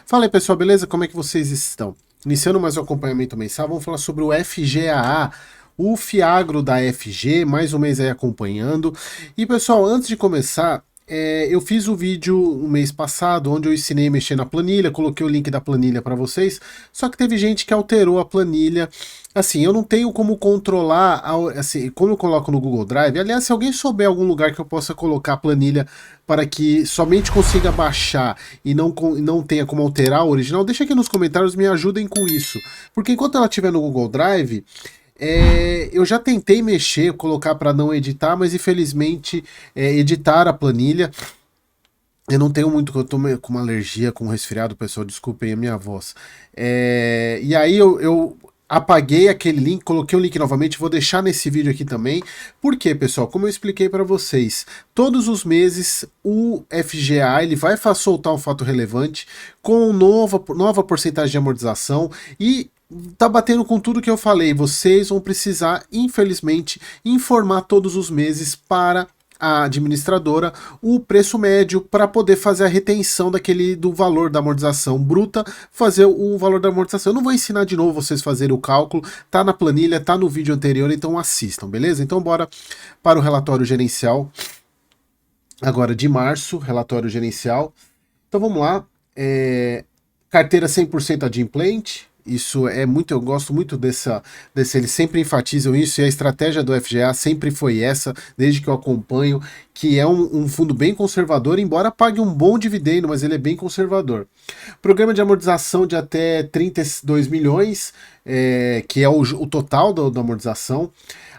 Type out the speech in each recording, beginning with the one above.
Fala aí pessoal, beleza? Como é que vocês estão? Iniciando mais um acompanhamento mensal, vamos falar sobre o FGAA, o Fiagro da FG, mais um mês aí acompanhando. E pessoal, antes de começar, eu fiz o vídeo um mês passado, onde eu ensinei a mexer na planilha, coloquei o link da planilha para vocês, só que teve gente que alterou a planilha. Assim, eu não tenho como controlar, assim, como eu coloco no Google Drive. Aliás, se alguém souber algum lugar que eu possa colocar a planilha para que somente consiga baixar e não tenha como alterar o original, deixa aqui nos comentários, me ajudem com isso. Porque enquanto ela estiver no Google Drive, eu já tentei mexer, colocar para não editar, mas infelizmente editar a planilha. Eu não tenho muito, eu tô com uma alergia, com um resfriado, pessoal, desculpem a minha voz. E aí eu apaguei aquele link, coloquei o link novamente, vou deixar nesse vídeo aqui também. Por quê, pessoal? Como eu expliquei para vocês, todos os meses o FGA ele vai soltar um fato relevante com nova porcentagem de amortização e tá batendo com tudo que eu falei. Vocês vão precisar, infelizmente, informar todos os meses para a administradora o preço médio para poder fazer a retenção do valor da amortização bruta, fazer o valor da amortização. Eu não vou ensinar de novo vocês fazerem o cálculo, tá na planilha, tá no vídeo anterior, então assistam, beleza? Então bora para o relatório gerencial agora de março, relatório gerencial. Então vamos lá, carteira 100% adimplente. Isso é muito, eu gosto muito eles sempre enfatizam isso, e a estratégia do FGA sempre foi essa, desde que eu acompanho, que é um fundo bem conservador, embora pague um bom dividendo, mas ele é bem conservador. Programa de amortização de até 32 milhões, que é o total da amortização.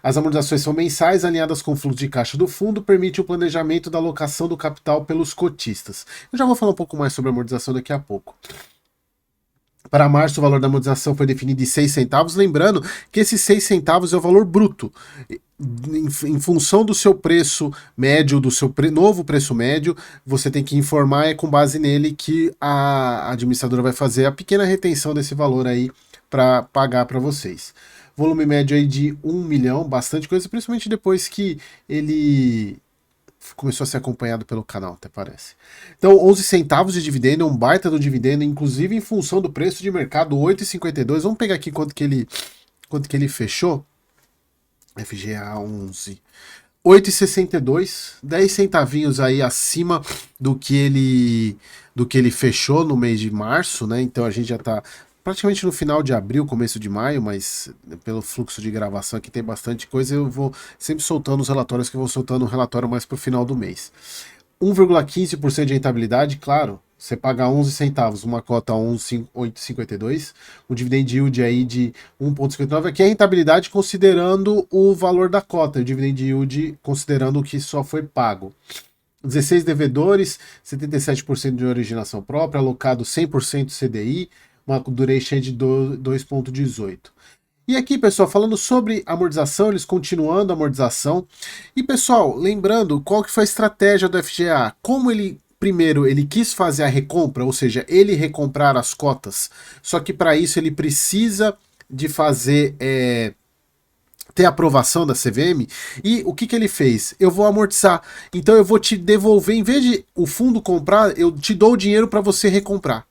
As amortizações são mensais, alinhadas com o fluxo de caixa do fundo, permite o planejamento da alocação do capital pelos cotistas. Eu já vou falar um pouco mais sobre a amortização daqui a pouco. Para março, o valor da amortização foi definido em 6 centavos, lembrando que esses 6 centavos é o valor bruto. Em função do seu preço médio, do seu novo preço médio, você tem que informar, com base nele que a administradora vai fazer a pequena retenção desse valor aí para pagar para vocês. Volume médio aí de 1 milhão, bastante coisa, principalmente depois que ele começou a ser acompanhado pelo canal, até parece. Então, 11 centavos de dividendo, um baita do dividendo, inclusive em função do preço de mercado, 8,52. Vamos pegar aqui quanto que ele fechou. FGA 11. 8,62, 10 centavinhos aí acima do que ele fechou no mês de março, né? Então a gente já tá praticamente no final de abril, começo de maio, mas pelo fluxo de gravação aqui tem bastante coisa, eu vou sempre soltando os relatórios, que eu vou soltando um relatório mais pro final do mês. 1,15% de rentabilidade, claro, você paga 11 centavos, uma cota 1,852, o dividend yield aí de 1,59, aqui é a rentabilidade considerando o valor da cota, o dividend yield considerando o que só foi pago. 16 devedores, 77% de originação própria, alocado 100% CDI, uma duration de 2,18. E aqui, pessoal, falando sobre amortização, eles continuando a amortização. E, pessoal, lembrando qual que foi a estratégia do FGA. Como primeiro, ele quis fazer a recompra, ou seja, ele recomprar as cotas, só que para isso ele precisa de fazer... ter aprovação da CVM, e o que ele fez? Eu vou amortizar, então eu vou te devolver, em vez de o fundo comprar, eu te dou o dinheiro para você recomprar.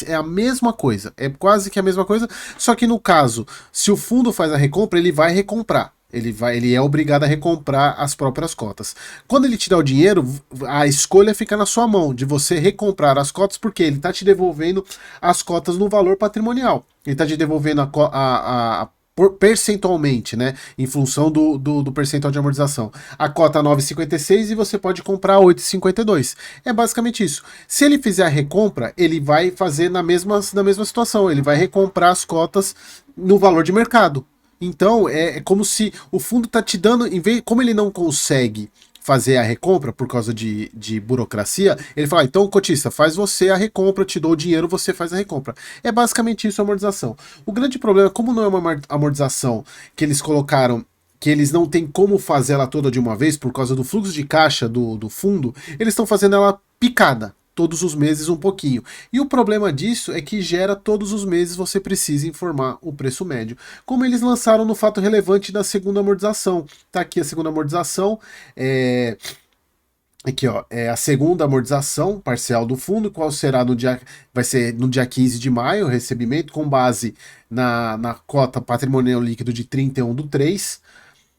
É a mesma coisa, é quase que a mesma coisa, só que no caso, se o fundo faz a recompra, ele vai recomprar. Ele é obrigado a recomprar as próprias cotas. Quando ele te dá o dinheiro, a escolha fica na sua mão, de você recomprar as cotas, porque ele está te devolvendo as cotas no valor patrimonial. Ele está te devolvendo percentualmente, né? Em função do percentual de amortização. A cota 9,56 e você pode comprar 8,52. É basicamente isso. Se ele fizer a recompra, ele vai fazer na mesma situação. Ele vai recomprar as cotas no valor de mercado. Então, é como se o fundo está te dando, como ele não consegue fazer a recompra por causa de burocracia, ele fala, então cotista, faz você a recompra, eu te dou o dinheiro, você faz a recompra. É basicamente isso a amortização. O grande problema é como não é uma amortização que eles colocaram, que eles não têm como fazer ela toda de uma vez por causa do fluxo de caixa do fundo, eles estão fazendo ela picada. Todos os meses um pouquinho. E o problema disso é que gera todos os meses você precisa informar o preço médio. Como eles lançaram no fato relevante da segunda amortização. Tá aqui a segunda amortização. Aqui, ó, é a segunda amortização parcial do fundo, qual será no dia, vai ser no dia 15 de maio, o recebimento, com base na cota patrimonial líquido de 31/3.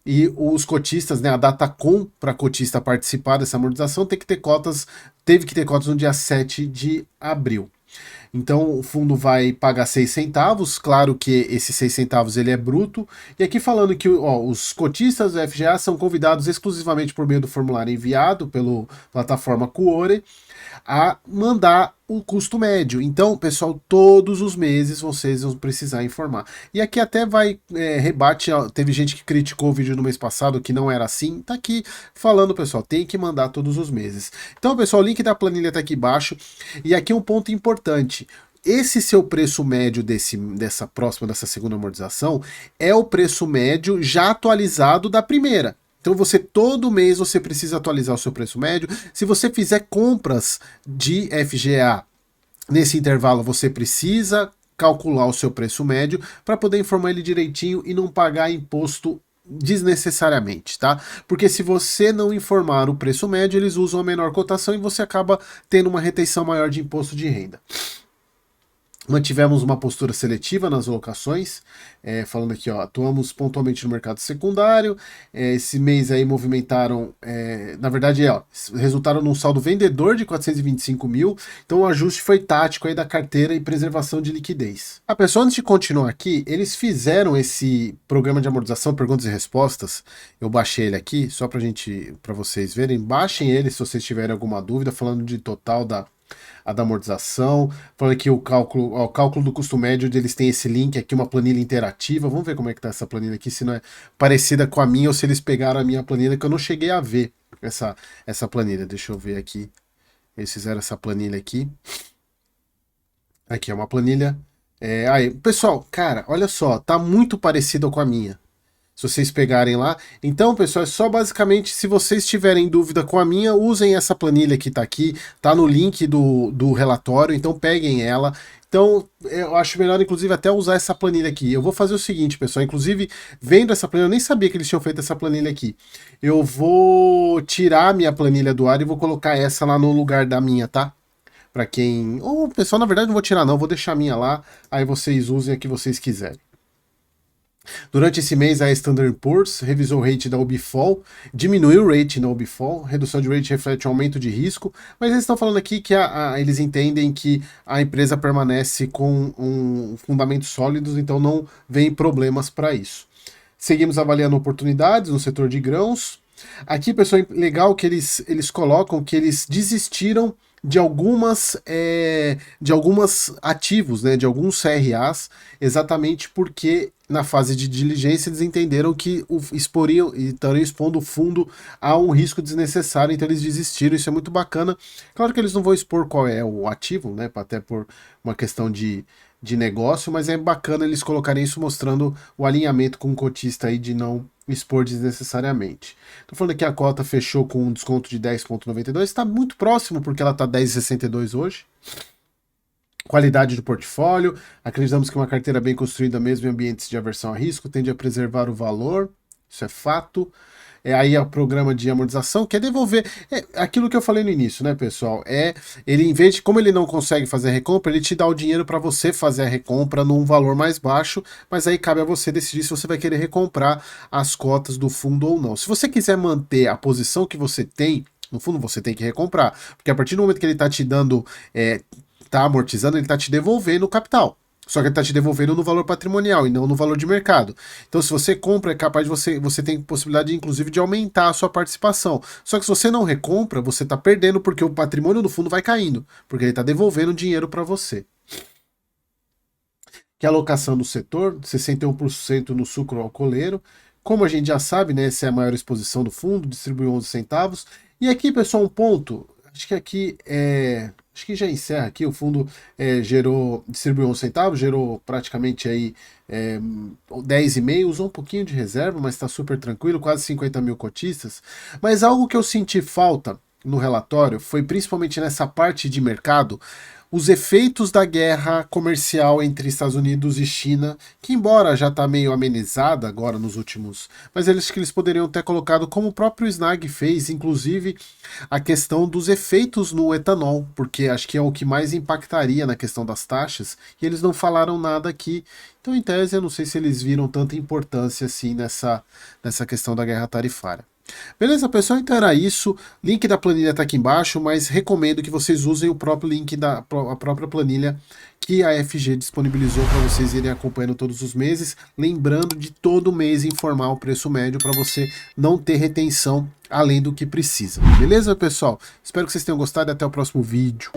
E os cotistas, né, a data com para cotista participar dessa amortização tem que ter cotas, teve que ter cotas no dia 7 de abril. Então o fundo vai pagar 6 centavos, claro que esses 6 centavos ele é bruto. E aqui falando que ó, os cotistas do FGA são convidados exclusivamente por meio do formulário enviado pela plataforma Quore a mandar o custo médio. Então, pessoal, todos os meses vocês vão precisar informar. E aqui até vai rebate, teve gente que criticou o vídeo no mês passado que não era assim, tá aqui falando, pessoal, tem que mandar todos os meses. Então, pessoal, o link da planilha tá aqui embaixo. E aqui um ponto importante. Esse seu preço médio dessa segunda amortização é o preço médio já atualizado da primeira. Então você todo mês você precisa atualizar o seu preço médio. Se você fizer compras de FGA nesse intervalo, você precisa calcular o seu preço médio para poder informar ele direitinho e não pagar imposto desnecessariamente, tá? Porque se você não informar o preço médio, eles usam a menor cotação e você acaba tendo uma retenção maior de imposto de renda. Mantivemos uma postura seletiva nas alocações, falando aqui, ó, atuamos pontualmente no mercado secundário, esse mês aí movimentaram, na verdade, resultaram num saldo vendedor de 425 mil, então o ajuste foi tático aí da carteira e preservação de liquidez. A pessoa, antes de continuar aqui, eles fizeram esse programa de amortização, perguntas e respostas, eu baixei ele aqui, só para vocês verem, baixem ele se vocês tiverem alguma dúvida, falando de total da amortização, falando que o cálculo do custo médio deles tem esse link aqui, uma planilha interativa. Vamos ver como é que tá essa planilha aqui, se não é parecida com a minha ou se eles pegaram a minha planilha, que eu não cheguei a ver essa planilha. Deixa eu ver aqui. Eles fizeram essa planilha aqui. Aqui é uma planilha. Aí, pessoal, cara, olha só, tá muito parecido com a minha. Se vocês pegarem lá. Então, pessoal, é só basicamente, se vocês tiverem dúvida com a minha, usem essa planilha que tá aqui, tá no link do relatório, então peguem ela. Então, eu acho melhor, inclusive, até usar essa planilha aqui. Eu vou fazer o seguinte, pessoal, inclusive, vendo essa planilha, eu nem sabia que eles tinham feito essa planilha aqui. Eu vou tirar a minha planilha do ar e vou colocar essa lá no lugar da minha, tá? Para quem... Ou, pessoal, na verdade, não vou tirar não, vou deixar a minha lá, aí vocês usem a que vocês quiserem. Durante esse mês, a Standard Poor's revisou o rate da UBFOL, diminuiu o rate na UBFOL, redução de rate reflete um aumento de risco, mas eles estão falando aqui que eles entendem que a empresa permanece com fundamentos sólidos, então não vem problemas para isso. Seguimos avaliando oportunidades no setor de grãos. Aqui, pessoal, é legal que eles colocam que eles desistiram de algumas ativos, né, de alguns CRAs, exatamente porque na fase de diligência eles entenderam que estariam expondo o fundo a um risco desnecessário, então eles desistiram. Isso é muito bacana. Claro que eles não vão expor qual é o ativo, né, até por uma questão de negócio, mas é bacana eles colocarem isso mostrando o alinhamento com o cotista aí de não expor desnecessariamente. Estou falando que a cota fechou com um desconto de 10,92, está muito próximo porque ela está 10,62 hoje. Qualidade do portfólio, acreditamos que uma carteira bem construída mesmo em ambientes de aversão a risco tende a preservar o valor, isso é fato. Aí o programa de amortização, que é devolver, aquilo que eu falei no início, né, pessoal, ele, em vez de, como ele não consegue fazer a recompra, ele te dá o dinheiro para você fazer a recompra num valor mais baixo, mas aí cabe a você decidir se você vai querer recomprar as cotas do fundo ou não. Se você quiser manter a posição que você tem, no fundo você tem que recomprar, porque a partir do momento que ele tá te dando, tá amortizando, ele tá te devolvendo o capital. Só que ele está te devolvendo no valor patrimonial e não no valor de mercado. Então, se você compra, é capaz de você tem possibilidade, inclusive, de aumentar a sua participação. Só que se você não recompra, você está perdendo porque o patrimônio do fundo vai caindo, porque ele está devolvendo dinheiro para você. Que a alocação do setor, 61% no sucro alcooleiro. Como a gente já sabe, né, essa é a maior exposição do fundo, distribui 11 centavos. E aqui, pessoal, um ponto, acho que aqui acho que já encerra aqui, o fundo distribuiu 11 centavos, gerou praticamente aí 10,5, usou um pouquinho de reserva, mas está super tranquilo, quase 50 mil cotistas. Mas algo que eu senti falta no relatório foi principalmente nessa parte de mercado, os efeitos da guerra comercial entre Estados Unidos e China, que embora já está meio amenizada agora nos últimos, mas eles que eles poderiam ter colocado, como o próprio Snag fez, inclusive a questão dos efeitos no etanol, porque acho que é o que mais impactaria na questão das taxas, e eles não falaram nada aqui. Então, em tese, eu não sei se eles viram tanta importância assim nessa questão da guerra tarifária. Beleza, pessoal? Então era isso. Link da planilha está aqui embaixo, mas recomendo que vocês usem o próprio link a própria planilha que a FG disponibilizou para vocês irem acompanhando todos os meses. Lembrando de todo mês informar o preço médio para você não ter retenção além do que precisa. Beleza, pessoal? Espero que vocês tenham gostado e até o próximo vídeo.